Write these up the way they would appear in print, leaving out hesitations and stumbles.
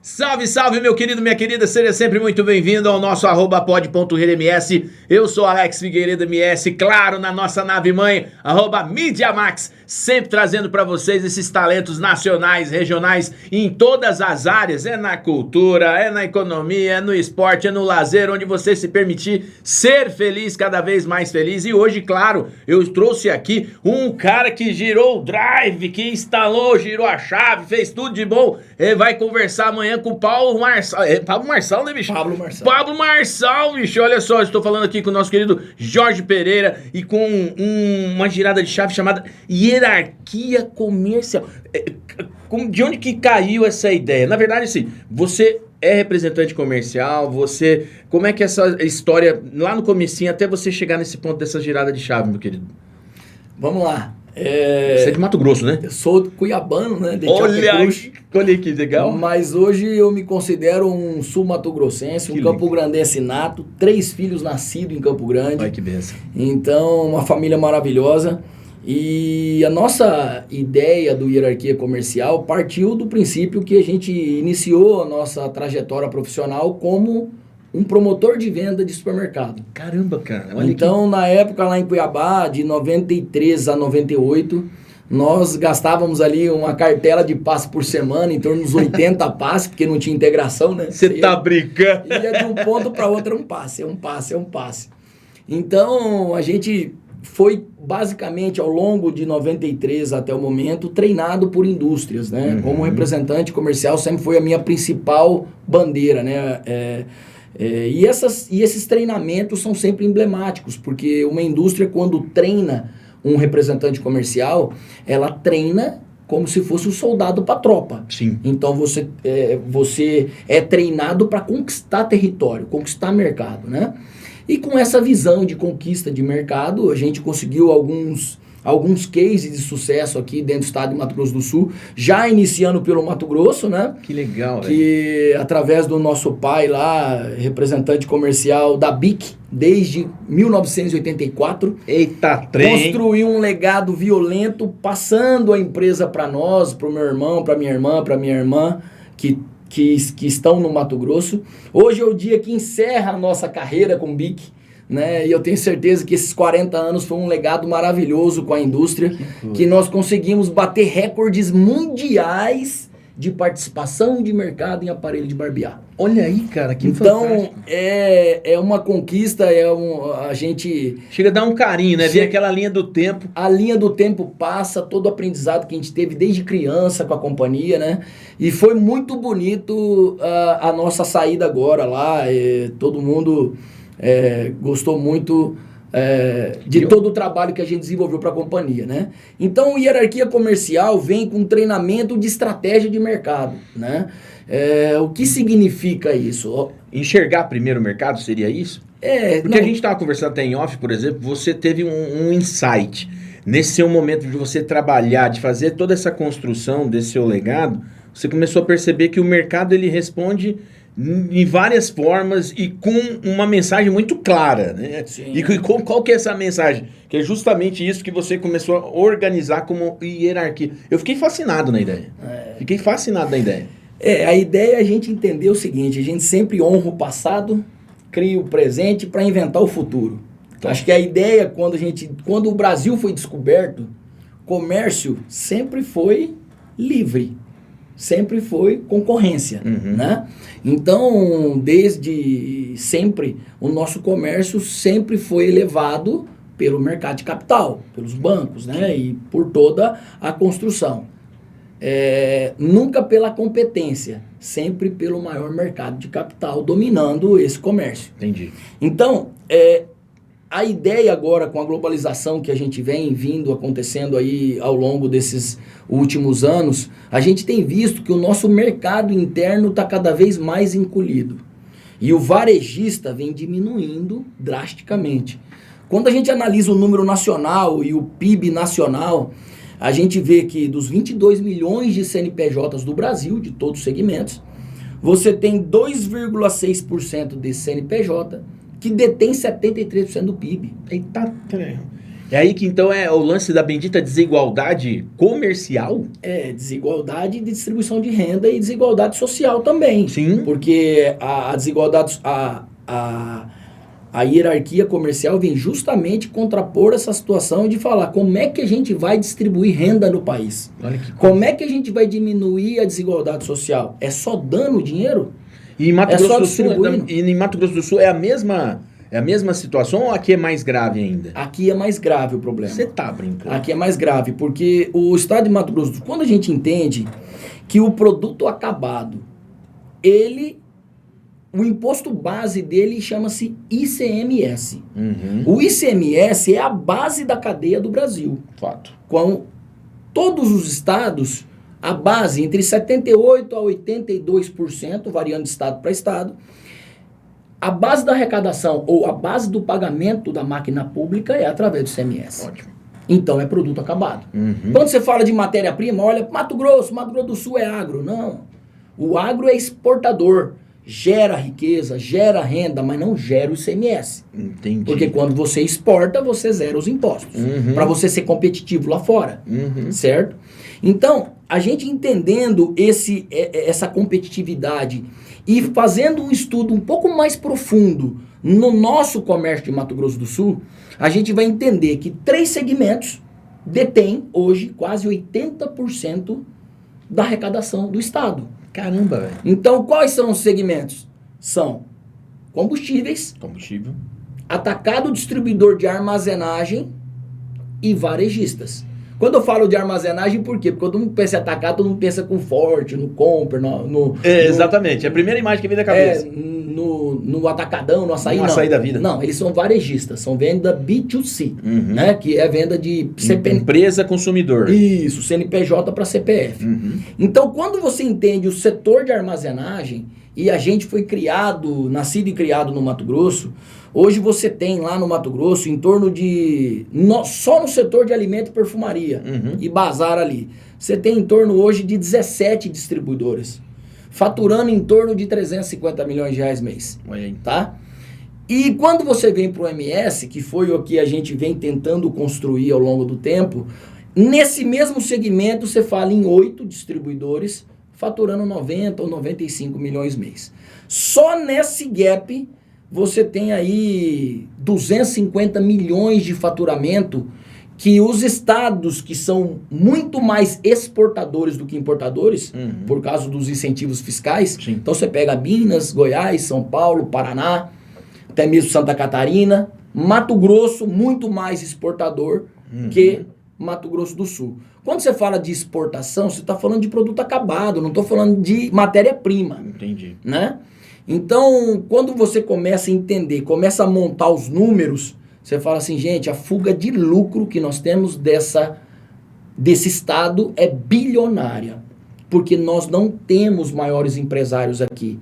Salve, salve, meu querido, minha querida, seja sempre muito bem-vindo ao nosso @pod.redms. Eu sou Alex Figueiredo MS, claro, na nossa nave-mãe, @MediaMax, sempre trazendo para vocês esses talentos nacionais, regionais, em todas as áreas, é na cultura, é na economia, é no esporte, é no lazer, onde você se permitir ser feliz, cada vez mais feliz. E hoje, claro, eu trouxe aqui um cara que girou o drive, que instalou, girou a chave, fez tudo de bom, ele vai conversar amanhã com o Paulo Marçal. É Pablo Marçal, né, bicho? Pablo Marçal. Pablo Marçal, bicho. Olha só, estou falando aqui com o nosso querido Jorge Pereira e com uma girada de chave chamada hierarquia comercial. De onde que caiu essa ideia? Na verdade, assim, você é representante comercial, você... Como é que é essa história, lá no comecinho, até você chegar nesse ponto dessa girada de chave, meu querido? Vamos lá. Você é de Mato Grosso, né? Eu sou cuiabano, né? De Olha que legal. Mas hoje eu me considero um sul-mato-grossense, um campo-grandense nato, 3 filhos nascidos em Campo Grande. Ai, que benção. Então, uma família maravilhosa. E a nossa ideia do Hierarquia Comercial partiu do princípio que a gente iniciou a nossa trajetória profissional como um promotor de venda de supermercado. Caramba, cara. Olha então, na época lá em Cuiabá, de 93 a 98, nós gastávamos ali uma cartela de passe por semana, em torno dos 80 passes, porque não tinha integração, né? Você tá brincando? Ia de um ponto para outro, um passe. Então, a gente foi basicamente ao longo de 93 até o momento treinado por indústrias, né? Como representante comercial sempre foi a minha principal bandeira, né? E esses treinamentos são sempre emblemáticos, porque uma indústria, quando treina um representante comercial, ela treina como se fosse um soldado para a tropa. Sim. Então você é treinado para conquistar território, conquistar mercado, né? E com essa visão de conquista de mercado, a gente conseguiu alguns cases de sucesso aqui dentro do estado de Mato Grosso do Sul, já iniciando pelo Mato Grosso, né? Que legal, que através do nosso pai lá, representante comercial da BIC, desde 1984, eita, trem, construiu um legado violento, passando a empresa para nós, para o meu irmão, para minha irmã, que estão no Mato Grosso. Hoje é o dia que encerra a nossa carreira com BIC, né? E eu tenho certeza que esses 40 anos foi um legado maravilhoso com a indústria, que nós conseguimos bater recordes mundiais de participação de mercado em aparelho de barbear. Olha aí, cara, que então, fantástico. é uma conquista, a gente... Chega a dar um carinho, né? Ver aquela linha do tempo. A linha do tempo passa, todo o aprendizado que a gente teve desde criança com a companhia, né? E foi muito bonito a nossa saída agora lá, todo mundo gostou muito de todo o trabalho que a gente desenvolveu para a companhia, né? Então, Hierarquia Comercial vem com treinamento de estratégia de mercado, né? O que significa isso? Enxergar primeiro o mercado, seria isso? Porque a gente estava conversando até em off, por exemplo, você teve um insight. Nesse seu momento de você trabalhar, de fazer toda essa construção desse seu legado, você começou a perceber que o mercado ele responde em várias formas e com uma mensagem muito clara, né? Sim. E qual que é essa mensagem? Que é justamente isso que você começou a organizar como hierarquia. Eu fiquei fascinado na ideia. A ideia é a gente entender o seguinte: a gente sempre honra o passado, cria o presente para inventar o futuro. Acho que a ideia, quando o Brasil foi descoberto, comércio sempre foi livre. Sempre foi concorrência, né? Então, desde sempre, o nosso comércio sempre foi elevado pelo mercado de capital, pelos bancos, né? E por toda a construção. Nunca pela competência, sempre pelo maior mercado de capital dominando esse comércio. Entendi. Então, a ideia agora com a globalização que a gente vem acontecendo aí ao longo desses últimos anos, a gente tem visto que o nosso mercado interno está cada vez mais encolhido. E o varejista vem diminuindo drasticamente. Quando a gente analisa o número nacional e o PIB nacional, a gente vê que dos 22 milhões de CNPJs do Brasil, de todos os segmentos, você tem 2,6% desse CNPJ que detém 73% do PIB. Eita, É aí que então é o lance da bendita desigualdade comercial? É desigualdade de distribuição de renda e desigualdade social também. Sim. Porque a desigualdade, a hierarquia comercial vem justamente contrapor essa situação de falar como é que a gente vai distribuir renda no país. Olha que coisa. Como é que a gente vai diminuir a desigualdade social? É só dando dinheiro? E em Mato É Grosso só do Sul, distribuindo. e em Mato Grosso do Sul é a mesma situação ou aqui é mais grave ainda? Aqui é mais grave o problema. Você tá brincando. Aqui é mais grave, porque o estado de Mato Grosso do Sul, quando a gente entende que o produto acabado, o imposto base dele chama-se ICMS. Uhum. O ICMS é a base da cadeia do Brasil. Fato. Com todos os estados, a base entre 78% a 82%, variando de estado para estado, a base da arrecadação ou a base do pagamento da máquina pública é através do ICMS. Ótimo. Então é produto acabado. Uhum. Quando você fala de matéria-prima, olha, Mato Grosso do Sul é agro. Não. O agro é exportador. Gera riqueza, gera renda, mas não gera o ICMS. Entendi. Porque quando você exporta, você zera os impostos. Uhum. Para você ser competitivo lá fora. Uhum. Certo? Então, a gente entendendo essa competitividade e fazendo um estudo um pouco mais profundo no nosso comércio de Mato Grosso do Sul, a gente vai entender que 3 segmentos detêm hoje quase 80% da arrecadação do Estado. Caramba, velho. Então, quais são os segmentos? São combustíveis, Combustível. atacado distribuidor de armazenagem e varejistas. Quando eu falo de armazenagem, por quê? Porque quando todo mundo pensa em atacado, todo mundo pensa com Forte, no Compre, Exatamente. É a primeira imagem que vem da cabeça. no atacadão, no açaí, No não. açaí da vida. Não, eles são varejistas, são venda B2C, Uhum. né? Que é venda de CPF. Empresa consumidor. Isso, CNPJ para CPF. Uhum. Então, quando você entende o setor de armazenagem, e a gente foi nascido e criado no Mato Grosso, hoje você tem lá no Mato Grosso em torno de... só no setor de alimento e perfumaria Uhum. e bazar ali, você tem em torno hoje de 17 distribuidores, faturando em torno de 350 milhões de reais mês. Olha aí. Tá? E quando você vem para o MS, que foi o que a gente vem tentando construir ao longo do tempo, nesse mesmo segmento você fala em 8 distribuidores faturando 90 ou 95 milhões mês. Só nesse gap você tem aí 250 milhões de faturamento que os estados que são muito mais exportadores do que importadores, Uhum. por causa dos incentivos fiscais, Sim. então você pega Minas, Goiás, São Paulo, Paraná, até mesmo Santa Catarina, Mato Grosso, muito mais exportador que Mato Grosso do Sul. Quando você fala de exportação, você está falando de produto acabado, não estou falando de matéria-prima, Entendi. né? Então, quando você começa a entender, começa a montar os números, você fala assim, gente, a fuga de lucro que nós temos desse estado é bilionária, porque nós não temos maiores empresários aqui.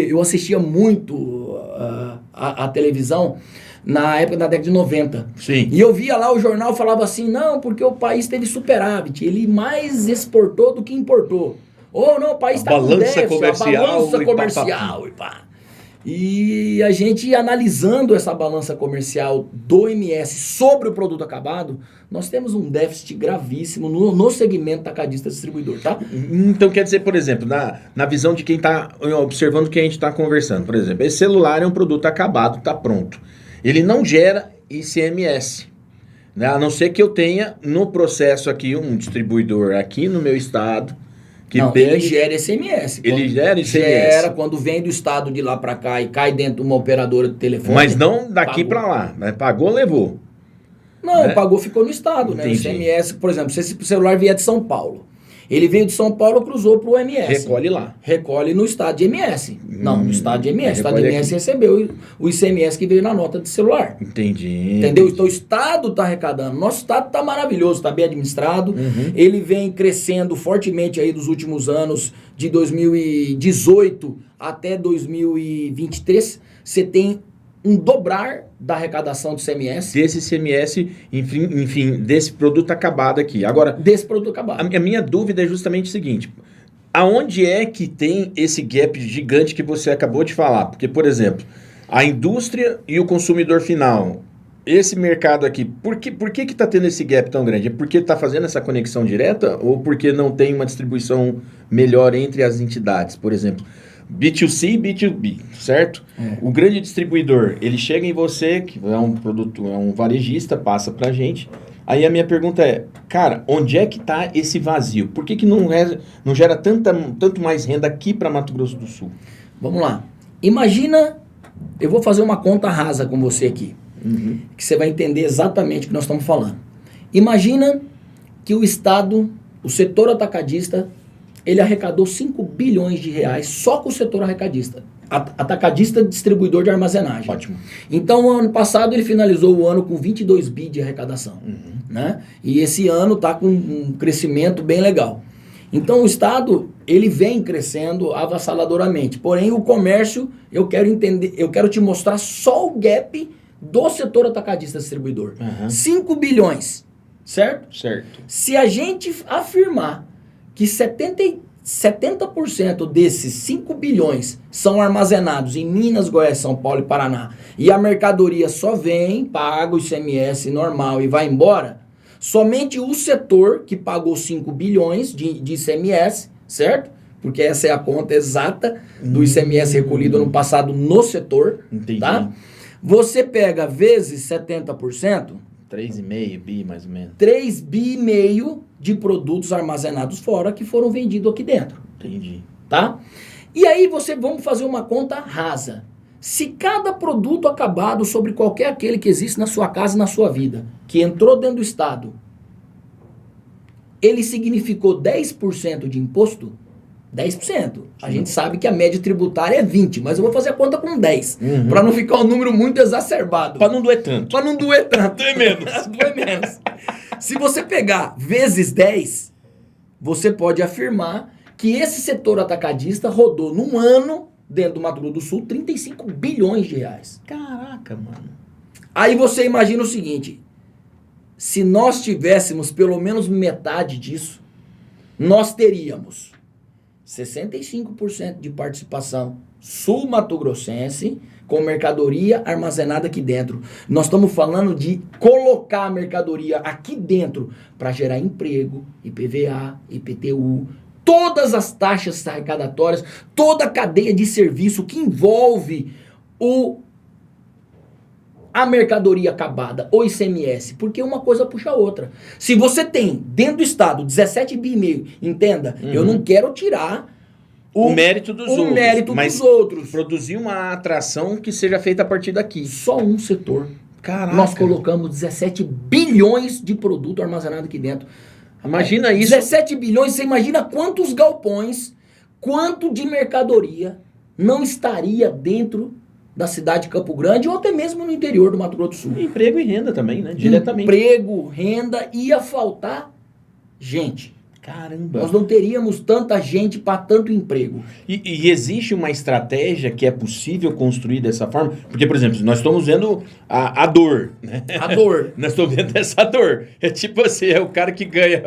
Eu assistia muito a televisão na época da década de 90. Sim. E eu via lá o jornal falava assim, não, porque o país teve superávit, ele mais exportou do que importou. Ou não, o país está com déficit, comercial, a balança e comercial e pá. E a gente analisando essa balança comercial do MS sobre o produto acabado, nós temos um déficit gravíssimo no segmento atacadista distribuidor, tá? Então quer dizer, por exemplo, na visão de quem está observando o que a gente está conversando, por exemplo, esse celular é um produto acabado, está pronto. Ele não gera ICMS, né? A não ser que eu tenha no processo aqui um distribuidor aqui no meu estado que Ele gera ICMS. Ele gera ICMS. Gera quando vem do estado de lá para cá e cai dentro de uma operadora de telefone. Mas não daqui pagou. para lá, né? Pagou, levou. Não, né? pagou, ficou no estado, né? O Entendi. ICMS, por exemplo, se esse celular vier de São Paulo, ele veio de São Paulo, cruzou pro MS. Recolhe lá. Recolhe no estado de MS. Não, no estado de MS. O estado de recolhe MS aqui. recebeu o ICMS que veio na nota de celular. Entendi. Entendeu? Então o estado está arrecadando. Nosso estado está maravilhoso, está bem administrado. Ele vem crescendo fortemente aí dos últimos anos, de 2018 até 2023. Você tem um dobrar da arrecadação do ICMS. Desse ICMS, enfim, desse produto acabado aqui. Agora, Desse produto acabado. a minha dúvida é justamente o seguinte: aonde é que tem esse gap gigante que você acabou de falar? Porque, por exemplo, a indústria e o consumidor final esse mercado aqui, por que está tendo esse gap tão grande? É porque está fazendo essa conexão direta ou porque não tem uma distribuição melhor entre as entidades? Por exemplo, B2C e B2B, certo? O grande distribuidor, ele chega em você, que é um produto, é um varejista, passa para a gente. Aí a minha pergunta é, cara, onde é que está esse vazio? Por que não gera tanto mais renda aqui para Mato Grosso do Sul? Vamos lá. Imagina, eu vou fazer uma conta rasa com você aqui. Que você vai entender exatamente o que nós estamos falando. Imagina que o Estado, o setor atacadista, ele arrecadou 5 bilhões de reais só com o setor arrecadista. Atacadista distribuidor de armazenagem. Ótimo. Então, o ano passado, ele finalizou o ano com 22 bi de arrecadação. Né? E esse ano está com um crescimento bem legal. Então, o Estado, ele vem crescendo avassaladoramente. Porém, o comércio, eu quero te mostrar só o gap do setor atacadista distribuidor. 5 bilhões, certo? Certo. Se a gente afirmar que 70% desses 5 bilhões são armazenados em Minas, Goiás, São Paulo e Paraná, e a mercadoria só vem, paga o ICMS normal e vai embora, somente o setor que pagou 5 bilhões de ICMS, certo? Porque essa é a conta exata do ICMS recolhido ano passado no setor. Entendi. Tá? Você pega vezes 70%, 3,5 bi mais ou menos. 3,5 bi de produtos armazenados fora que foram vendidos aqui dentro. Entendi. Tá? E aí vamos fazer uma conta rasa. Se cada produto acabado sobre qualquer aquele que existe na sua casa e na sua vida, que entrou dentro do Estado, ele significou 10% de imposto, 10%. A gente sabe que a média tributária é 20%, mas eu vou fazer a conta com 10%, para não ficar um número muito exacerbado. Para não doer tanto. Para não doer tanto. Doer menos. Doer menos. Se você pegar vezes 10, você pode afirmar que esse setor atacadista rodou num ano, dentro do Mato Grosso do Sul, 35 bilhões de reais. Caraca, mano. Aí você imagina o seguinte, se nós tivéssemos pelo menos metade disso, nós teríamos 65% de participação sul-mato-grossense com mercadoria armazenada aqui dentro. Nós estamos falando de colocar a mercadoria aqui dentro para gerar emprego, IPVA, IPTU, todas as taxas arrecadatórias, toda a cadeia de serviço que envolve a mercadoria acabada, o ICMS, porque uma coisa puxa a outra. Se você tem dentro do Estado 17,5 bi, entenda, eu não quero tirar o mérito dos outros. Mérito mas dos outros. Produzir uma atração que seja feita a partir daqui. Só um setor. Caraca. Nós colocamos 17 bilhões de produto armazenado aqui dentro. Imagina isso. 17 bilhões, você imagina quantos galpões, quanto de mercadoria não estaria dentro da cidade de Campo Grande ou até mesmo no interior do Mato Grosso do Sul. Emprego e renda também, né? Diretamente. Emprego, renda, ia faltar gente. Caramba. Nós não teríamos tanta gente para tanto emprego. E existe uma estratégia que é possível construir dessa forma? Porque, por exemplo, nós estamos vendo a dor, né? A dor. Nós estamos vendo essa dor. É tipo assim, é o cara que ganha,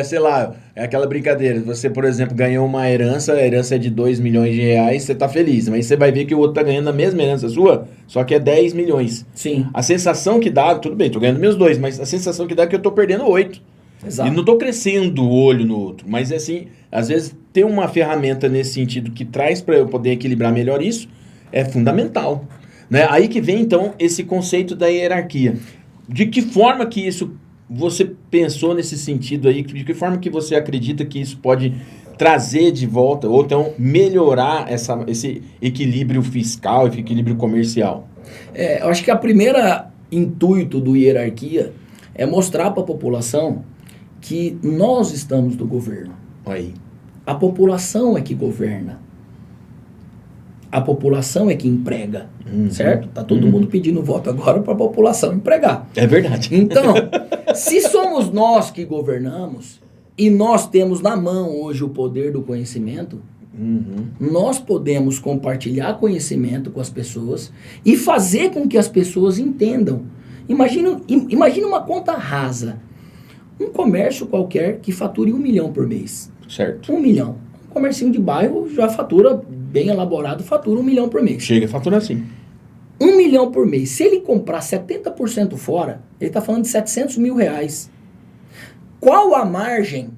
sei lá, é aquela brincadeira. Você, por exemplo, ganhou uma herança, a herança é de 2 milhões de reais, você tá feliz. Mas você vai ver que o outro tá ganhando a mesma herança sua, só que é 10 milhões. Sim. A sensação que dá, tudo bem, tô ganhando meus 2, mas a sensação que dá é que eu tô perdendo 8. Exato. E não estou crescendo o olho no outro, mas assim, às vezes ter uma ferramenta nesse sentido que traz para eu poder equilibrar melhor isso é fundamental, né? Aí que vem então esse conceito da hierarquia. De que forma que isso você pensou nesse sentido aí? De que forma que você acredita que isso pode trazer de volta ou então melhorar esse equilíbrio fiscal, esse equilíbrio comercial? Eu acho que a primeira intuito do hierarquia é mostrar para a população que nós estamos do governo. Aí. A população é que governa. A população é que emprega, certo? Tá todo mundo pedindo voto agora para a população empregar. É verdade. Então, se somos nós que governamos e nós temos na mão hoje o poder do conhecimento, nós podemos compartilhar conhecimento com as pessoas e fazer com que as pessoas entendam. Imagina uma conta rasa. Um comércio qualquer que fature 1 milhão por mês. Certo. 1 milhão. Um comercinho de bairro já fatura, bem elaborado, fatura 1 milhão por mês. Chega a faturar sim. 1 milhão por mês. Se ele comprar 70% fora, ele está falando de 700 mil reais. Qual a margem?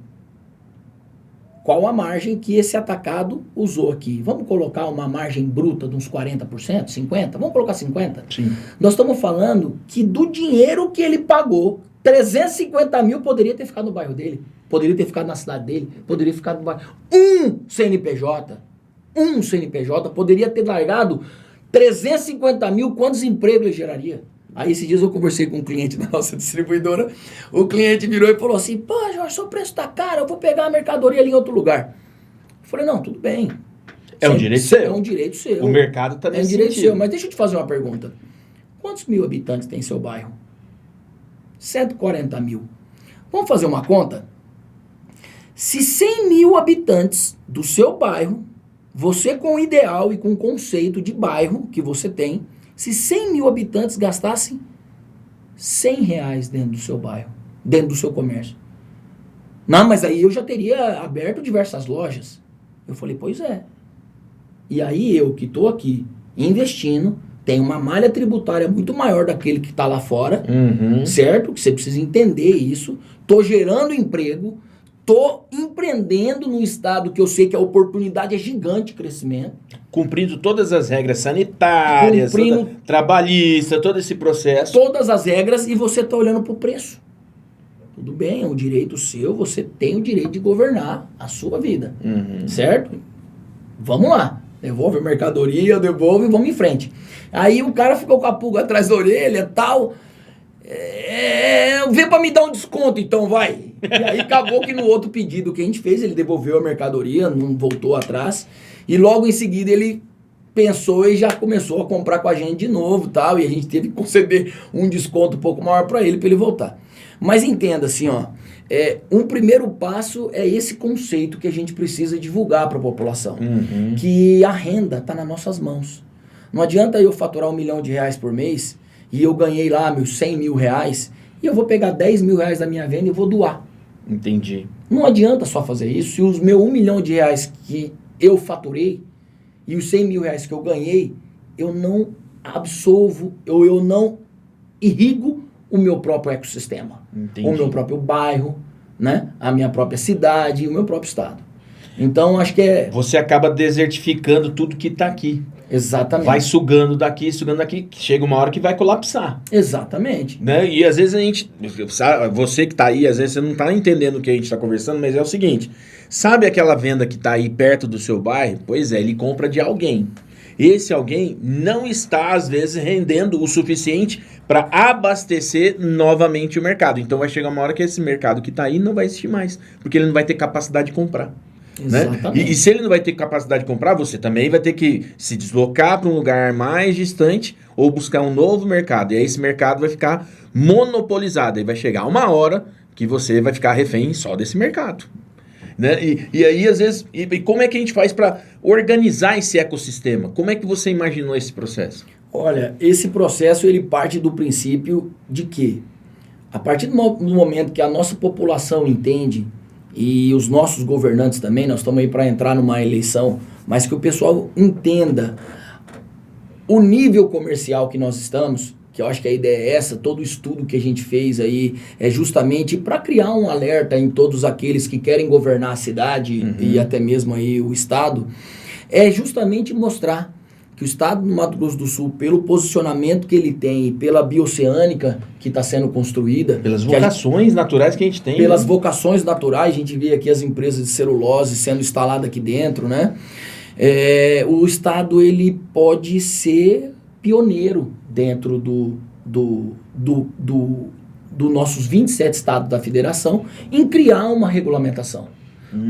Qual a margem que esse atacado usou aqui? Vamos colocar uma margem bruta de uns 40%, 50%? Vamos colocar 50%? Sim. Nós estamos falando que do dinheiro que ele pagou, 350 mil poderia ter ficado no bairro dele, poderia ter ficado na cidade dele, poderia ficar no bairro. Um CNPJ poderia ter largado 350 mil, quantos empregos ele geraria? Aí esses dias eu conversei com um cliente da nossa distribuidora, o cliente virou e falou assim, pô, Jorge, seu preço tá caro, eu vou pegar a mercadoria ali em outro lugar. Eu falei, não, tudo bem. É um direito seu. É um direito seu. O mercado está nesse É um direito sentido. seu, mas deixa eu te fazer uma pergunta. Quantos mil habitantes tem seu bairro? 140 mil. Vamos fazer uma conta? Se 100 mil habitantes do seu bairro, você com o ideal e com o conceito de bairro que você tem, se 100 mil habitantes gastassem 100 reais dentro do seu bairro, dentro do seu comércio. Não, mas aí eu já teria aberto diversas lojas. Eu falei, pois é. E aí eu que estou aqui investindo, tenho uma malha tributária muito maior daquele que está lá fora, certo? Que você precisa entender isso. Estou gerando emprego, estou empreendendo num estado que eu sei que a oportunidade é gigante de crescimento. Cumprindo todas as regras sanitárias, trabalhista, todo esse processo. Todas as regras e você está olhando para o preço. Tudo bem, é um direito seu, você tem o direito de governar a sua vida, certo? Vamos lá, devolve a mercadoria, devolve e vamos em frente. Aí o cara ficou com a pulga atrás da orelha e tal, vê para me dar um desconto então, vai. E aí acabou que no outro pedido que a gente fez, ele devolveu a mercadoria, não voltou atrás, e logo em seguida ele pensou e já começou a comprar com a gente de novo tal, e a gente teve que conceder um desconto um pouco maior para ele voltar. Mas entenda assim, ó, um primeiro passo é esse conceito que a gente precisa divulgar para a população, que a renda está nas nossas mãos. Não adianta eu faturar R$1 milhão por mês e eu ganhei lá meus 100 mil reais e eu vou pegar 10 mil reais da minha venda e vou doar. Entendi. Não adianta só fazer isso. Se os meus R$1 milhão que eu faturei e os 100 mil reais que eu ganhei, eu não absolvo, eu não irrigo o meu próprio ecossistema. Entendi. O meu próprio bairro, né? A minha própria cidade, o meu próprio estado. Então, acho que Você acaba desertificando tudo que está aqui. Exatamente. Vai sugando daqui, chega uma hora que vai colapsar. Exatamente. Né? E às vezes você que está aí, às vezes você não está entendendo o que a gente está conversando, mas é o seguinte, sabe aquela venda que está aí perto do seu bairro? Pois é, ele compra de alguém. Esse alguém não está, às vezes, rendendo o suficiente para abastecer novamente o mercado. Então vai chegar uma hora que esse mercado que está aí não vai existir mais, porque ele não vai ter capacidade de comprar. Exatamente. Né? E se ele não vai ter capacidade de comprar, você também vai ter que se deslocar para um lugar mais distante ou buscar um novo mercado. E aí esse mercado vai ficar monopolizado. E vai chegar uma hora que você vai ficar refém só desse mercado. Né? E aí, às vezes, e como é que a gente faz para organizar esse ecossistema? Como é que você imaginou esse processo? Olha, esse processo ele parte do princípio de que, a partir do momento que a nossa população entende, e os nossos governantes também, nós estamos aí para entrar numa eleição, mas que o pessoal entenda o nível comercial que nós estamos, que eu acho que a ideia é essa, todo o estudo que a gente fez aí é justamente para criar um alerta em todos aqueles que querem governar a cidade e até mesmo aí o estado, é justamente mostrar que o estado do Mato Grosso do Sul, pelo posicionamento que ele tem e pela bioceânica que está sendo construída... Pelas vocações naturais que a gente tem. Pelas vocações naturais, a gente vê aqui as empresas de celulose sendo instaladas aqui dentro, né? O estado ele pode ser pioneiro dentro do nossos 27 estados da federação em criar uma regulamentação.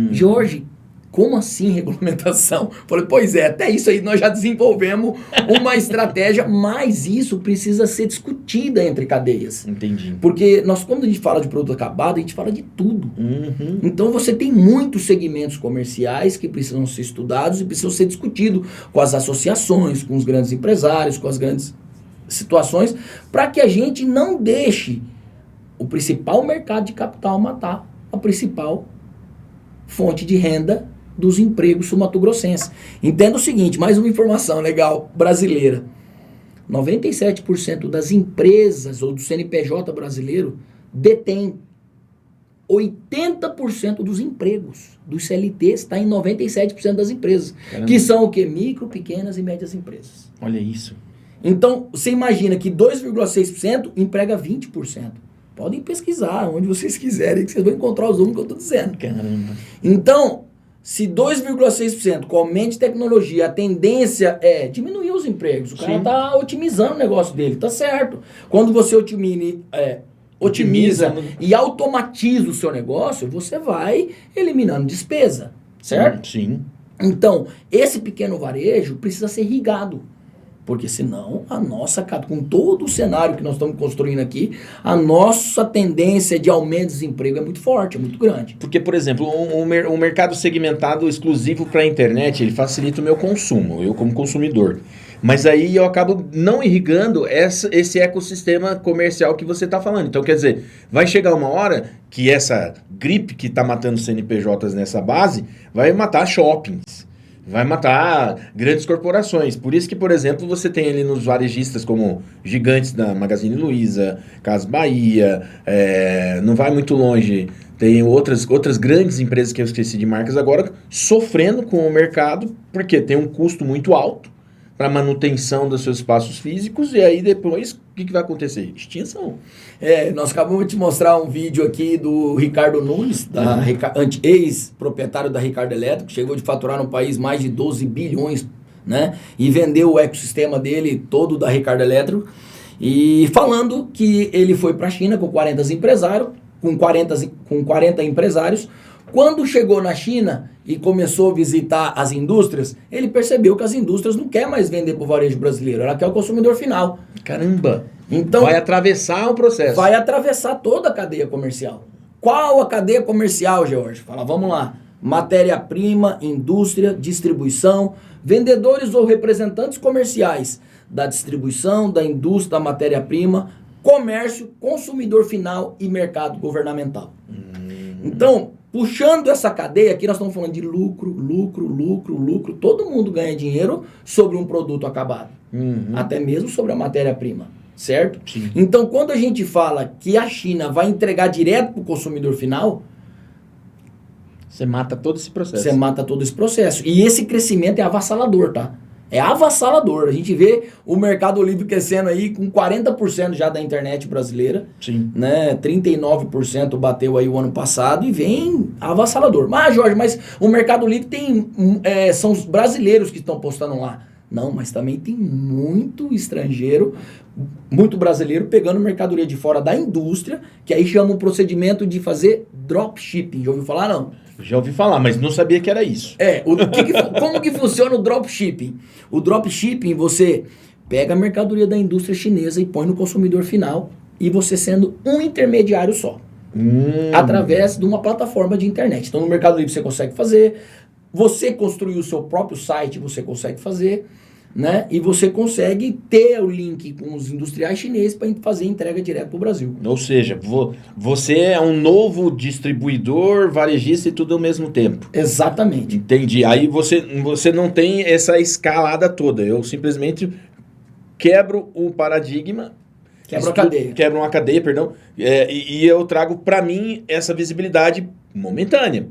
Jorge, como assim regulamentação? Falei, pois é, até isso aí nós já desenvolvemos uma estratégia, mas isso precisa ser discutida entre cadeias. Entendi. Porque quando a gente fala de produto acabado, a gente fala de tudo. Então você tem muitos segmentos comerciais que precisam ser estudados e precisam ser discutidos com as associações, com os grandes empresários, com as grandes situações, para que a gente não deixe o principal mercado de capital matar a principal fonte de renda dos empregos sul-mato-grossenses. Entenda o seguinte, mais uma informação legal brasileira. 97% das empresas ou do CNPJ brasileiro detém 80% dos empregos dos CLTs, está em 97% das empresas. Caramba. Que são o quê? Micro, pequenas e médias empresas. Olha isso. Então, você imagina que 2,6% emprega 20%. Podem pesquisar onde vocês quiserem, que vocês vão encontrar os números que eu estou dizendo. Caramba. Então, se 2,6% com aumento de tecnologia, a tendência é diminuir os empregos. O cara está otimizando o negócio dele, tá certo. Quando você otimiza e automatiza o seu negócio, você vai eliminando despesa, certo? Sim. Então, esse pequeno varejo precisa ser irrigado. Porque senão, com todo o cenário que nós estamos construindo aqui, a nossa tendência de aumento de desemprego é muito forte, é muito grande. Porque, por exemplo, um mercado segmentado exclusivo para a internet, ele facilita o meu consumo, eu como consumidor. Mas aí eu acabo não irrigando esse ecossistema comercial que você está falando. Então, quer dizer, vai chegar uma hora que essa gripe que está matando CNPJs nessa base vai matar shoppings. Vai matar grandes corporações. Por isso que, por exemplo, você tem ali nos varejistas como gigantes da Magazine Luiza, Casas Bahia, não vai muito longe, tem outras grandes empresas que eu esqueci de marcas agora, sofrendo com o mercado, porque tem um custo muito alto para manutenção dos seus espaços físicos, e aí depois, o que vai acontecer? Extinção. Nós acabamos de mostrar um vídeo aqui do Ricardo Nunes, ex-proprietário da Ricardo Elétrico, chegou de faturar no país mais de 12 bilhões, né? E vendeu o ecossistema dele todo da Ricardo Elétrico, e falando que ele foi para a China com 40 empresários. Quando chegou na China e começou a visitar as indústrias, ele percebeu que as indústrias não querem mais vender para o varejo brasileiro, ela quer o consumidor final. Caramba! Então, vai atravessar o processo. Vai atravessar toda a cadeia comercial. Qual a cadeia comercial, George? Fala, vamos lá. Matéria-prima, indústria, distribuição, vendedores ou representantes comerciais da distribuição, da indústria, da matéria-prima, comércio, consumidor final e mercado governamental. Então, puxando essa cadeia, aqui nós estamos falando de lucro. Todo mundo ganha dinheiro sobre um produto acabado. Até mesmo sobre a matéria-prima, certo? Sim. Então, quando a gente fala que a China vai entregar direto para o consumidor final, você mata todo esse processo. Você mata todo esse processo. E esse crescimento é avassalador, tá? É avassalador. A gente vê o Mercado Livre crescendo aí com 40% já da internet brasileira. Sim. Né? 39% bateu aí o ano passado e vem avassalador. Mas, Jorge, o Mercado Livre são os brasileiros que estão postando lá. Não, mas também tem muito estrangeiro, muito brasileiro pegando mercadoria de fora da indústria, que aí chama um procedimento de fazer dropshipping. Já ouviu falar, não? Já ouvi falar, mas não sabia que era isso. Como que funciona o dropshipping? O dropshipping, você pega a mercadoria da indústria chinesa e põe no consumidor final, e você sendo um intermediário só. Através de uma plataforma de internet. Então, no Mercado Livre você consegue fazer, você construir o seu próprio site, você consegue fazer, né? E você consegue ter o link com os industriais chineses para fazer entrega direto para o Brasil. Ou seja, você é um novo distribuidor, varejista e tudo ao mesmo tempo. Exatamente. Entendi. Aí você não tem essa escalada toda. Eu simplesmente quebro o paradigma. Quebro uma cadeia, perdão. E eu trago para mim essa visibilidade momentânea.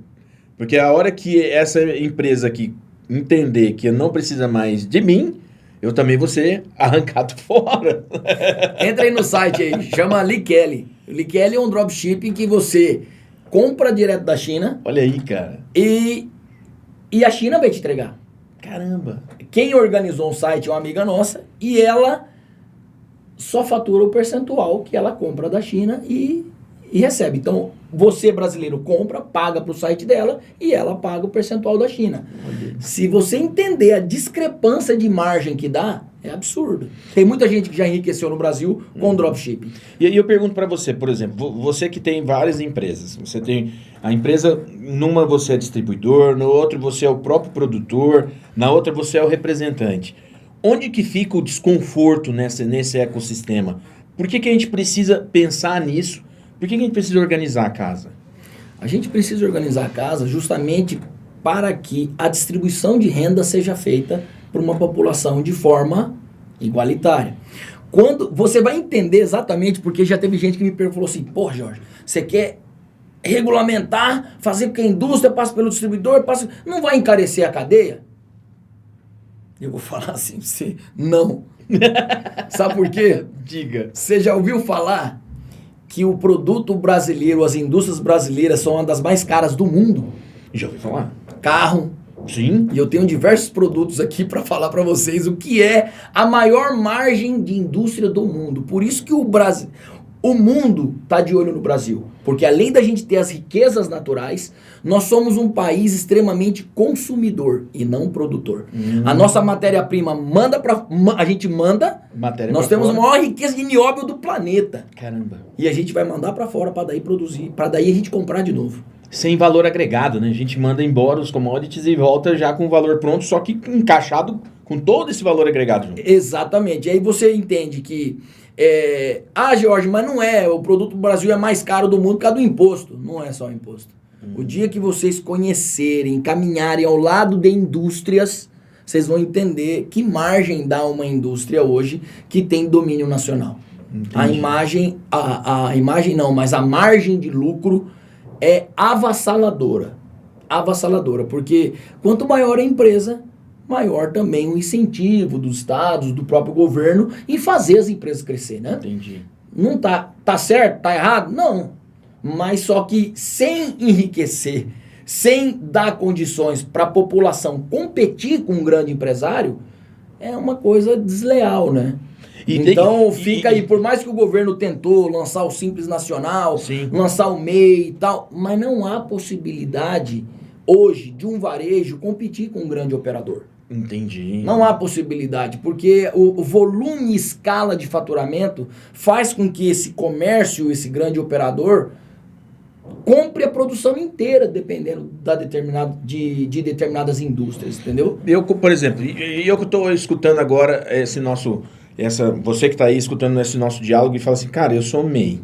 Porque a hora que essa empresa aqui entender que não precisa mais de mim, eu também vou ser arrancado fora. Entra aí no site aí, chama Likeli. Likeli é um dropshipping que você compra direto da China. Olha aí, cara. E a China vai te entregar. Caramba. Quem organizou um site é uma amiga nossa e ela só fatura o percentual que ela compra da China e recebe. Então, você brasileiro compra, paga para o site dela e ela paga o percentual da China. Se você entender a discrepância de margem que dá, é absurdo. Tem muita gente que já enriqueceu no Brasil com dropshipping. E aí eu pergunto para você, por exemplo, você que tem várias empresas, você tem a empresa, numa você é distribuidor, no outro você é o próprio produtor, na outra você é o representante. Onde que fica o desconforto nesse ecossistema? Por que a gente precisa pensar nisso? Por que a gente precisa organizar a casa? A gente precisa organizar a casa justamente para que a distribuição de renda seja feita por uma população de forma Igualitária. Quando você vai entender exatamente, porque já teve gente que me perguntou assim, pô, Jorge, você quer regulamentar, fazer com que a indústria passe pelo distribuidor, não vai encarecer a cadeia? Eu vou falar assim pra você, não. Sabe por quê? Diga. Você já ouviu falar que o produto brasileiro, as indústrias brasileiras são uma das mais caras do mundo? Já ouvi falar? Carro. Sim. E eu tenho diversos produtos aqui para falar para vocês o que é a maior margem de indústria do mundo. Por isso que o mundo tá de olho no Brasil. Porque além da gente ter as riquezas naturais, nós somos um país extremamente consumidor e não produtor. A nossa matéria-prima a gente manda, nós temos a maior riqueza de nióbio do planeta. Caramba. E a gente vai mandar para fora para daí produzir, para daí a gente comprar de novo. Sem valor agregado, né? A gente manda embora os commodities e volta já com o valor pronto, só que encaixado com todo esse valor agregado junto. Exatamente. E aí você entende que Jorge, mas não é, o produto do Brasil é mais caro do mundo por causa do imposto. Não é só o imposto. O dia que vocês conhecerem, caminharem ao lado de indústrias, vocês vão entender que margem dá uma indústria hoje que tem domínio nacional. Entendi. A imagem não, mas a margem de lucro é avassaladora. Avassaladora, porque quanto maior a empresa, maior também o incentivo dos estados, do próprio governo em fazer as empresas crescer, né? Entendi. Não tá certo, tá errado? Não. Mas só que sem enriquecer, sem dar condições para a população competir com um grande empresário, é uma coisa desleal, né? Então fica aí, por mais que o governo tentou lançar o Simples Nacional, sim, lançar o MEI e tal, mas não há possibilidade hoje de um varejo competir com um grande operador. Entendi. Não há possibilidade, porque o volume e escala de faturamento faz com que esse comércio, esse grande operador, compre a produção inteira, dependendo de determinadas indústrias, entendeu? Eu, por exemplo, eu que estou escutando agora você que está aí escutando esse nosso diálogo e fala assim, cara, eu sou MEI.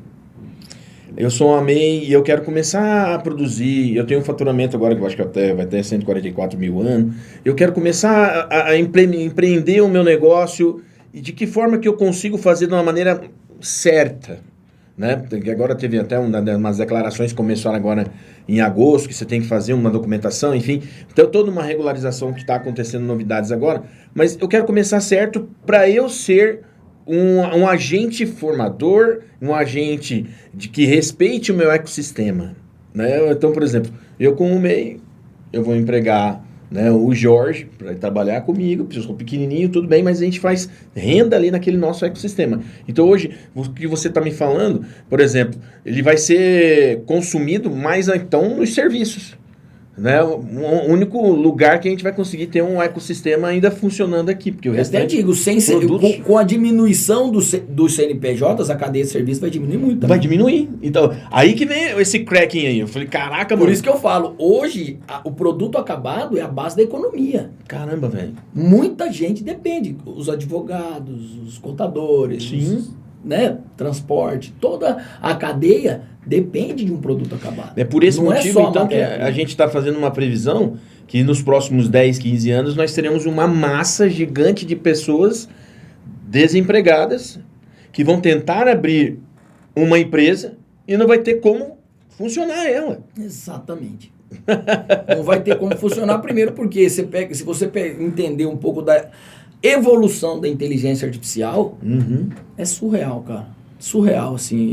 Eu sou uma MEI e eu quero começar a produzir. Eu tenho um faturamento agora que eu acho que até vai ter 144 mil ano. Eu quero começar a empreender o meu negócio e de que forma que eu consigo fazer de uma maneira certa, né? Porque agora teve até umas declarações que começaram agora em agosto, que você tem que fazer uma documentação, enfim. Então, toda uma regularização que está acontecendo, novidades agora. Mas eu quero começar certo para eu ser um agente formador, um agente que respeite o meu ecossistema, né? Então, por exemplo, eu como MEI, eu vou empregar, né, o Jorge para trabalhar comigo, eu sou pequenininho, tudo bem, mas a gente faz renda ali naquele nosso ecossistema. Então hoje, o que você está me falando, por exemplo, ele vai ser consumido mais então nos serviços. Né? O único lugar que a gente vai conseguir ter um ecossistema ainda funcionando aqui. Porque o restante com a diminuição dos CNPJs, a cadeia de serviço vai diminuir muito também. Vai diminuir. Então, aí que vem esse cracking aí. Eu falei, caraca, mano. Por isso que eu falo, hoje, o produto acabado é a base da economia. Caramba, velho. Muita gente depende. Os advogados, os contadores, sim, né? Transporte, toda a cadeia depende de um produto acabado. É por esse motivo, então, que a gente está fazendo uma previsão que nos próximos 10, 15 anos nós teremos uma massa gigante de pessoas desempregadas que vão tentar abrir uma empresa e não vai ter como funcionar ela. Exatamente. Não vai ter como funcionar primeiro porque se você entender um pouco da evolução da inteligência artificial, é surreal, cara. Surreal, assim.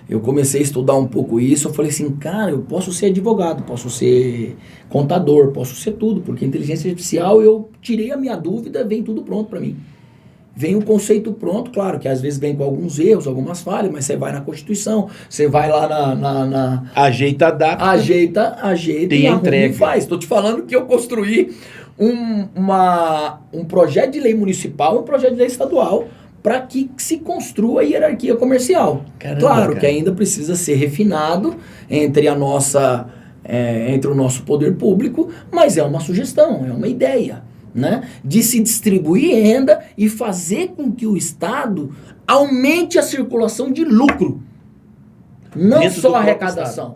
Eu comecei a estudar um pouco isso, eu falei assim, cara, eu posso ser advogado, posso ser contador, posso ser tudo, porque inteligência artificial, eu tirei a minha dúvida, vem tudo pronto para mim. Vem o conceito pronto, claro, que às vezes vem com alguns erros, algumas falhas, mas você vai na Constituição, você vai lá Ajeita, adapta. Ajeita tem e entrega. E faz. Estou te falando que eu construí um projeto de lei municipal, um projeto de lei estadual, para que se construa a hierarquia comercial. Caramba, claro cara. que ainda precisa ser refinado entre o nosso poder público, mas é uma sugestão, é uma ideia, né? De se distribuir renda e fazer com que o Estado aumente a circulação de lucro, não dentro só do a arrecadação.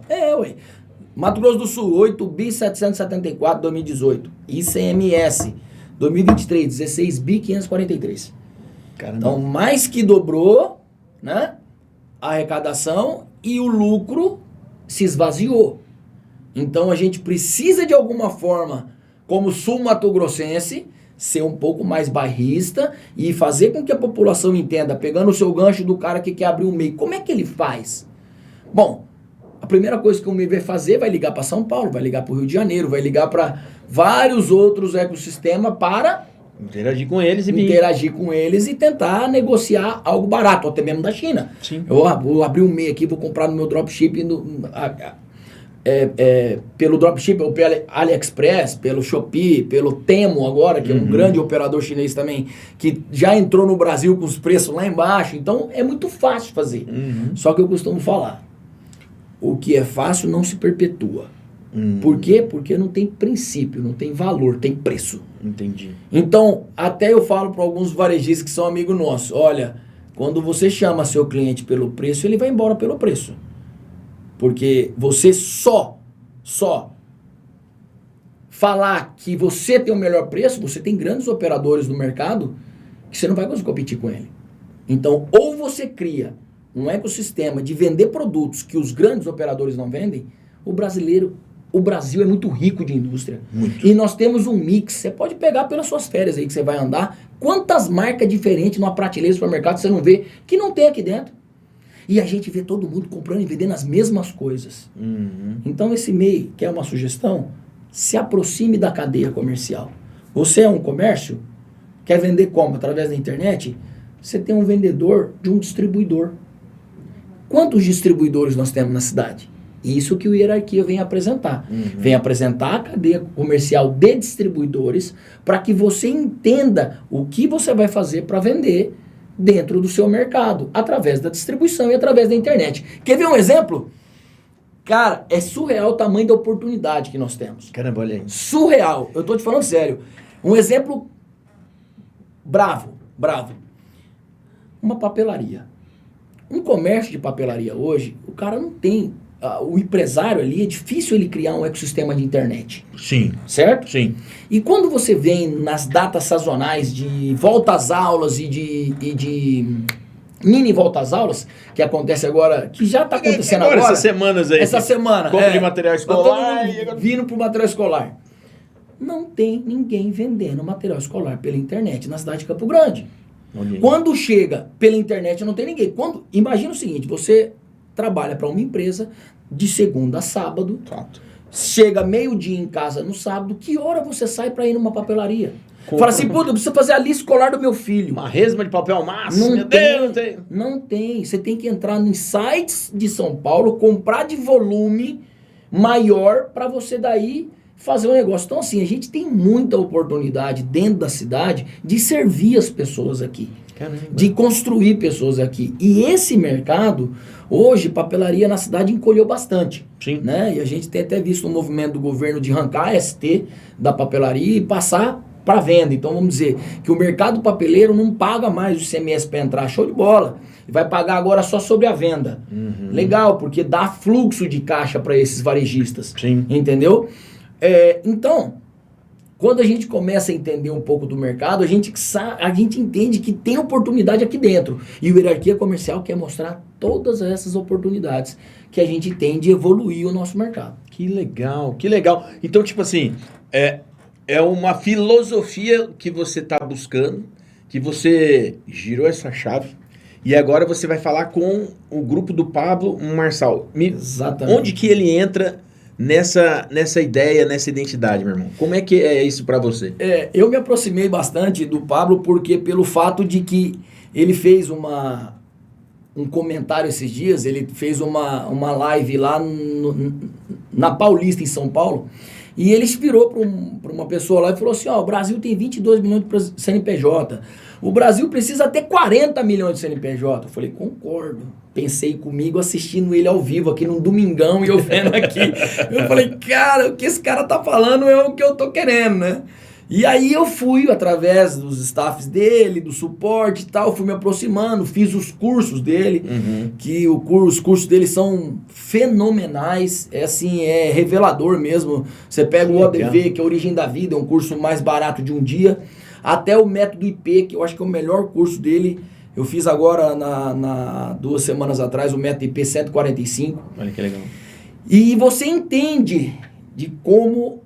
Mato Grosso do Sul, 8.774, 2018. ICMS, 2023, 16.543. Caramba. Então, mais que dobrou, né, a arrecadação e o lucro se esvaziou. Então, a gente precisa, de alguma forma, como sul-mato-grossense, ser um pouco mais bairrista e fazer com que a população entenda, pegando o seu gancho do cara que quer abrir um MEI. Como é que ele faz? Bom, a primeira coisa que o MEI vai fazer, vai ligar para São Paulo, vai ligar para o Rio de Janeiro, vai ligar para vários outros ecossistemas para Interagir com eles e tentar negociar algo barato, até mesmo da China. Sim. Eu vou abrir um MEI aqui, vou comprar no meu dropship pelo dropship, ou pelo AliExpress, pelo Shopee, pelo Temu agora, que é um grande operador chinês também, que já entrou no Brasil com os preços lá embaixo. Então é muito fácil fazer. Só que eu costumo falar, o que é fácil não se perpetua. Por quê? Porque não tem princípio, não tem valor, tem preço. Entendi. Então, até eu falo para alguns varejistas que são amigos nossos, olha, quando você chama seu cliente pelo preço, ele vai embora pelo preço. Porque você só falar que você tem o melhor preço, você tem grandes operadores no mercado que você não vai conseguir competir com ele. Então, ou você cria um ecossistema de vender produtos que os grandes operadores não vendem, o Brasil é muito rico de indústria. Muito. E nós temos um mix. Você pode pegar pelas suas férias aí que você vai andar. Quantas marcas diferentes numa prateleira do supermercado você não vê que não tem aqui dentro? E a gente vê todo mundo comprando e vendendo as mesmas coisas. Então esse MEI, que é uma sugestão, se aproxime da cadeia comercial. Você é um comércio? Quer vender como? Através da internet? Você tem um vendedor de um distribuidor. Quantos distribuidores nós temos na cidade? Isso que o Hierarquia vem apresentar. Vem apresentar a cadeia comercial de distribuidores para que você entenda o que você vai fazer para vender dentro do seu mercado, através da distribuição e através da internet. Quer ver um exemplo? Cara, é surreal o tamanho da oportunidade que nós temos. Caramba, olha aí. Surreal. Eu tô te falando sério. Um exemplo bravo. Uma papelaria. Um comércio de papelaria hoje, o cara não tem... o empresário ali, é difícil ele criar um ecossistema de internet. Sim. Certo? Sim. E quando você vem nas datas sazonais de volta às aulas e de mini volta às aulas, que acontece agora, que já está acontecendo agora. Essas semanas aí. Essa semana. Compra de material escolar. Vindo para o material escolar. Não tem ninguém vendendo material escolar pela internet na cidade de Campo Grande. Quando chega pela internet, não tem ninguém. Imagina o seguinte, você trabalha para uma empresa de segunda a sábado. Fato. Chega meio-dia em casa no sábado. Que hora você sai para ir numa papelaria? Fala assim, puta, eu preciso fazer a lista escolar do meu filho. Uma resma de papel massa. Não tem. Você tem que entrar nos sites de São Paulo, comprar de volume maior para você daí fazer um negócio. Então assim, a gente tem muita oportunidade dentro da cidade de servir as pessoas aqui. Caramba. De construir pessoas aqui. E esse mercado, hoje, papelaria na cidade encolheu bastante. Sim. Né? E a gente tem até visto um movimento do governo de arrancar a ST da papelaria e passar para venda. Então vamos dizer que o mercado papeleiro não paga mais o ICMS para entrar. Show de bola. Vai pagar agora só sobre a venda. Legal, porque dá fluxo de caixa para esses varejistas. Sim. Entendeu? Então... Quando a gente começa a entender um pouco do mercado, a gente entende que tem oportunidade aqui dentro. E o Hierarquia Comercial quer mostrar todas essas oportunidades que a gente tem de evoluir o nosso mercado. Que legal, que legal. Então, tipo assim, é uma filosofia que você está buscando, que você girou essa chave, e agora você vai falar com o grupo do Pablo Marçal. Exatamente. Onde que ele entra nessa ideia, nessa identidade, meu irmão? Como é que é isso pra você? Eu me aproximei bastante do Pablo porque pelo fato de que ele fez um comentário esses dias, ele fez uma live lá na Paulista, em São Paulo, e ele virou para uma pessoa lá e falou assim, o Brasil tem 22 milhões de CNPJ, o Brasil precisa ter 40 milhões de CNPJ. Eu falei, concordo. Pensei comigo assistindo ele ao vivo aqui num domingão e eu vendo aqui. Eu falei, cara, o que esse cara tá falando é o que eu tô querendo, né? E aí eu fui, através dos staffs dele, do suporte e tal, fui me aproximando, fiz os cursos dele, que os cursos dele são fenomenais, é revelador mesmo. Você pega o ODV, que é a Origem da Vida, é um curso mais barato de um dia. até o método IP, que eu acho que é o melhor curso dele. Eu fiz agora, 2 semanas atrás, o método IP 145. Olha que legal. E você entende de como,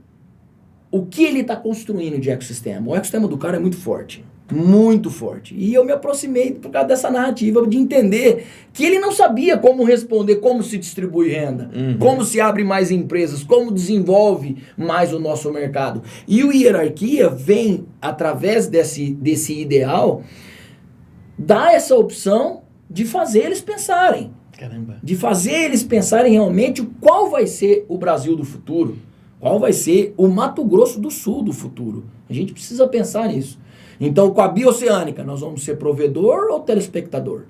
o que ele está construindo de ecossistema. O ecossistema do cara é muito forte. Muito forte. E eu me aproximei por causa dessa narrativa de entender que ele não sabia como responder, como se distribui renda, como se abre mais empresas, como desenvolve mais o nosso mercado. E o Hierarquia vem, através desse ideal, dar essa opção de fazer eles pensarem. Caramba. De fazer eles pensarem realmente qual vai ser o Brasil do futuro, qual vai ser o Mato Grosso do Sul do futuro. A gente precisa pensar nisso. Então, com a Bioceânica, nós vamos ser provedor ou telespectador?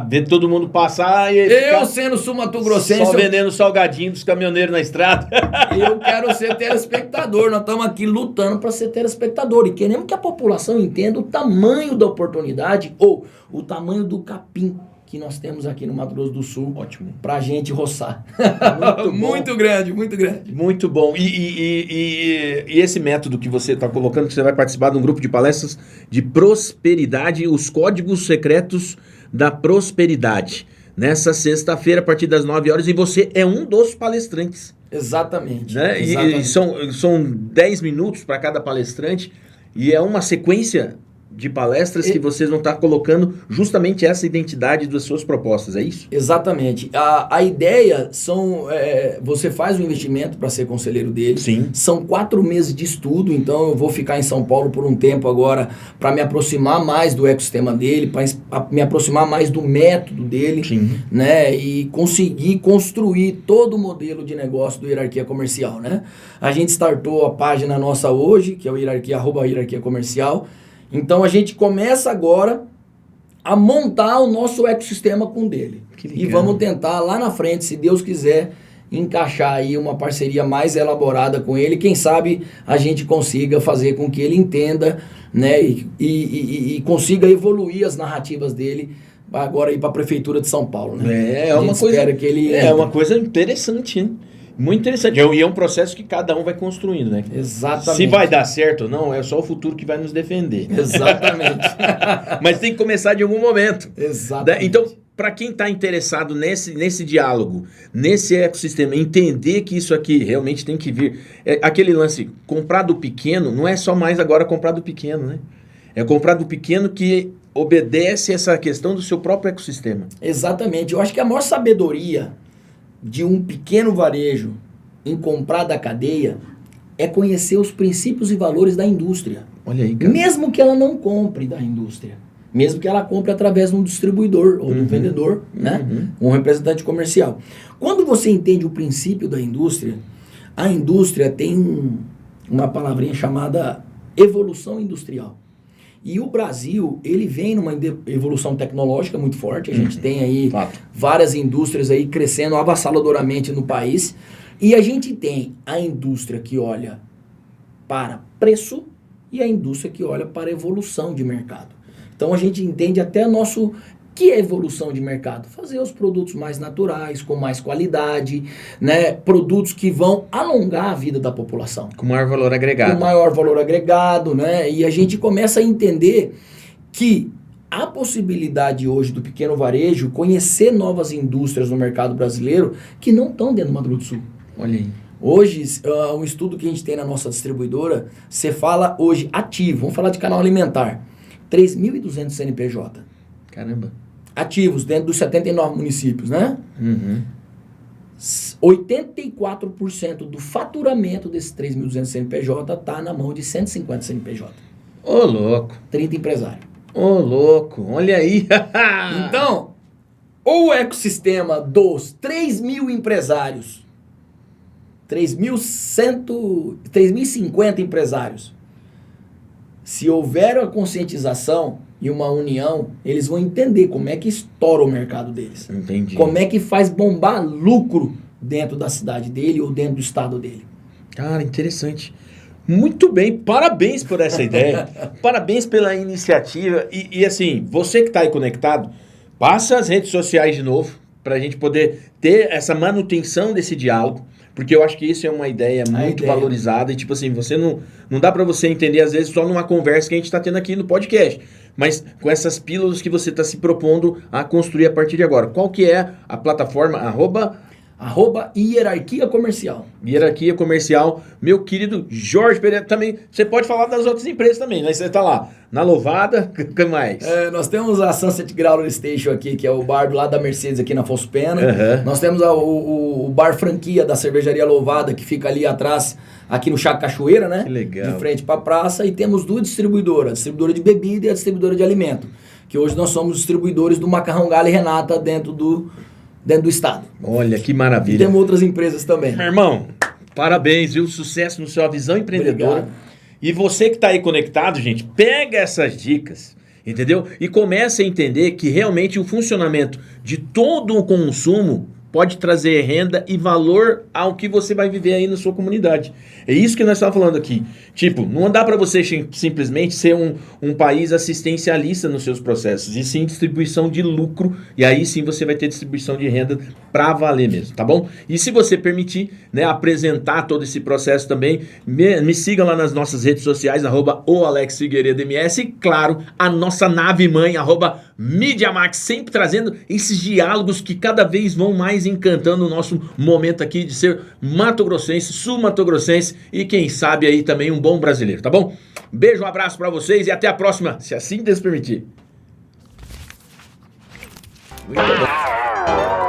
Ver todo mundo passar e... Eu, sendo sul-mato-grossense... Só vendendo salgadinho dos caminhoneiros na estrada. Eu quero ser telespectador. Nós estamos aqui lutando para ser telespectador. E queremos que a população entenda o tamanho da oportunidade ou o tamanho do capim que nós temos aqui no Mato Grosso do Sul. Ótimo. Pra gente roçar. Muito bom. Muito grande, muito grande. Muito bom. E esse método que você está colocando, que você vai participar de um grupo de palestras de prosperidade, os códigos secretos da prosperidade. Nessa sexta-feira, a partir das 9 horas, e você é um dos palestrantes. Exatamente. Né? Exatamente. E são 10 minutos para cada palestrante, e é uma sequência de palestras que vocês vão estar colocando justamente essa identidade das suas propostas, é isso? Exatamente. A ideia são... você faz um investimento para ser conselheiro dele. Sim. São 4 meses de estudo, então eu vou ficar em São Paulo por um tempo agora para me aproximar mais do ecossistema dele, para me aproximar mais do método dele. Sim. Né? E conseguir construir todo o modelo de negócio do Hierarquia Comercial. Né? A gente startou a página nossa hoje, que é o @hierarquia comercial. Então a gente começa agora a montar o nosso ecossistema com dele. E vamos tentar lá na frente, se Deus quiser, encaixar aí uma parceria mais elaborada com ele. Quem sabe a gente consiga fazer com que ele entenda, né, e consiga evoluir as narrativas dele agora aí para a Prefeitura de São Paulo. Né? É uma coisa, que ele uma coisa interessante, hein? Muito interessante. E é um processo que cada um vai construindo, né? Exatamente. Se vai dar certo ou não, é só o futuro que vai nos defender. Exatamente. Mas tem que começar de algum momento. Exatamente. Então, para quem está interessado nesse diálogo, nesse ecossistema, entender que isso aqui realmente tem que vir. Aquele lance, comprar do pequeno, não é só mais agora comprar do pequeno, né? É comprar do pequeno que obedece essa questão do seu próprio ecossistema. Exatamente. Eu acho que a maior sabedoria de um pequeno varejo em comprar da cadeia é conhecer os princípios e valores da indústria. Olha aí, cara. Mesmo que ela não compre da indústria. Mesmo que ela compre através de um distribuidor ou de um vendedor, né? Um representante comercial. Quando você entende o princípio da indústria, a indústria tem uma palavrinha chamada evolução industrial. E o Brasil, ele vem numa evolução tecnológica muito forte. A gente tem aí várias indústrias aí crescendo avassaladoramente no país. E a gente tem a indústria que olha para preço e a indústria que olha para evolução de mercado. Então a gente entende até que é evolução de mercado? Fazer os produtos mais naturais, com mais qualidade, né? Produtos que vão alongar a vida da população. Com maior valor agregado. Com maior valor agregado, né? E a gente começa a entender que a possibilidade hoje do pequeno varejo conhecer novas indústrias no mercado brasileiro que não estão dentro do Mato Grosso do Sul. Olha aí. Hoje, um estudo que a gente tem na nossa distribuidora, você fala hoje ativo, vamos falar de canal alimentar, 3.200 CNPJ. Caramba. Ativos dentro dos 79 municípios, né? 84% do faturamento desses 3.200 CNPJ está na mão de 150 CNPJ. Ô, louco. 30 empresários. Ô, louco. Olha aí. Então, o ecossistema dos 3.000 empresários, 3.050 empresários, se houver a conscientização e uma união, eles vão entender como é que estoura o mercado deles. Entendi. Como é que faz bombar lucro dentro da cidade dele ou dentro do estado dele. Cara, interessante. Muito bem, parabéns por essa ideia. Parabéns pela iniciativa. E assim, você que está aí conectado, passa as redes sociais de novo, para a gente poder ter essa manutenção desse diálogo. porque eu acho que isso é uma ideia muito valorizada e, tipo assim, você não dá para você entender, às vezes, só numa conversa que a gente está tendo aqui no podcast, mas com essas pílulas que você está se propondo a construir a partir de agora. Qual que é a plataforma? Arroba Hierarquia Comercial. Hierarquia Comercial. Meu querido Jorge Pereira, também, você pode falar das outras empresas também, né? Você tá lá, na Louvada, o que mais? Nós temos a Sunset Growler Station aqui, que é o bar do lado da Mercedes aqui na Afonso Pena. Nós temos o bar franquia da Cervejaria Louvada, que fica ali atrás, aqui no Chaco Cachoeira, né? Que legal. De frente para a praça. E temos duas distribuidoras, a distribuidora de bebida e a distribuidora de alimento. Que hoje nós somos distribuidores do Macarrão Galo e Renata dentro do estado. Olha, que maravilha. E temos outras empresas também. Irmão, parabéns, viu? Sucesso no sua visão empreendedora. Obrigado. E você que está aí conectado, gente, pega essas dicas, entendeu? E comece a entender que realmente o funcionamento de todo o consumo pode trazer renda e valor ao que você vai viver aí na sua comunidade. É isso que nós estamos falando aqui. Tipo, não dá para você simplesmente ser um país assistencialista nos seus processos, e sim distribuição de lucro, e aí sim você vai ter distribuição de renda para valer mesmo, tá bom? E se você permitir, né, apresentar todo esse processo também, me siga lá nas nossas redes sociais, @oalexfigueiredoms, e claro, a nossa nave mãe, @MediaMax, sempre trazendo esses diálogos que cada vez vão mais encantando o nosso momento aqui de ser mato-grossense, sul-mato-grossense e quem sabe aí também um bom brasileiro, tá bom? Beijo, um abraço pra vocês e até a próxima, se assim Deus permitir. Muito bom.